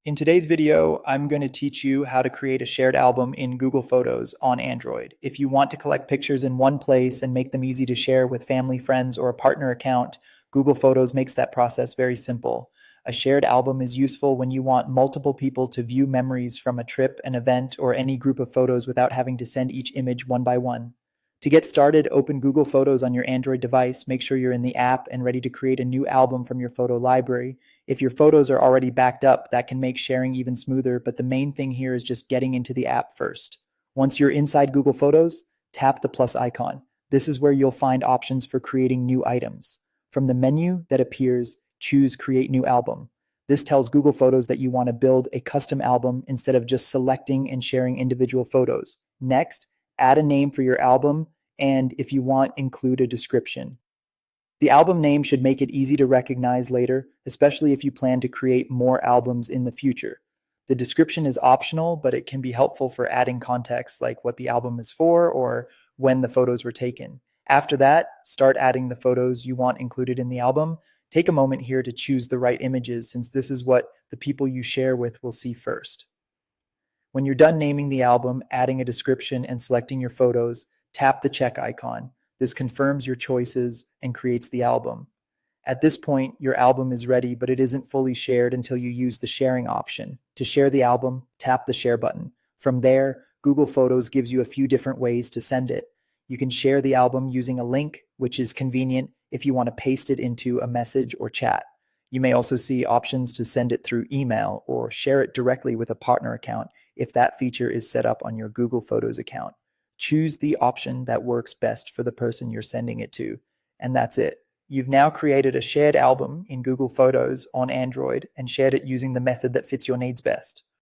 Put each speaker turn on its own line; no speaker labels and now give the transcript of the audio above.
In today's video, I'm going to teach you how to create a shared album in Google Photos on Android. If you want to collect pictures in one place and make them easy to share with family, friends, or a partner account, Google Photos makes that process very simple. A shared album is useful when you want multiple people to view memories from a trip, an event, or any group of photos without having to send each image one by one. To get started, open Google Photos on your Android device. Make sure you're in the app and ready to create a new album from your photo library. If your photos are already backed up, that can make sharing even smoother, but the main thing here is just getting into the app first. Once you're inside Google Photos, tap the plus icon. This is where you'll find options for creating new items. From the menu that appears, choose Create New Album. This tells Google Photos that you want to build a custom album instead of just selecting and sharing individual photos. Next, add a name for your album, and if you want, include a description. The album name should make it easy to recognize later, especially if you plan to create more albums in the future. The description is optional, but it can be helpful for adding context like what the album is for or when the photos were taken. After that, start adding the photos you want included in the album. Take a moment here to choose the right images, since this is what the people you share with will see first. When you're done naming the album, adding a description, and selecting your photos, tap the check icon. This confirms your choices and creates the album. At this point, your album is ready, but it isn't fully shared until you use the sharing option. To share the album, tap the share button. From there, Google Photos gives you a few different ways to send it. You can share the album using a link, which is convenient if you want to paste it into a message or chat. You may also see options to send it through email or share it directly with a partner account if that feature is set up on your Google Photos account. Choose the option that works best for the person you're sending it to, and that's it. You've now created a shared album in Google Photos on Android and shared it using the method that fits your needs best.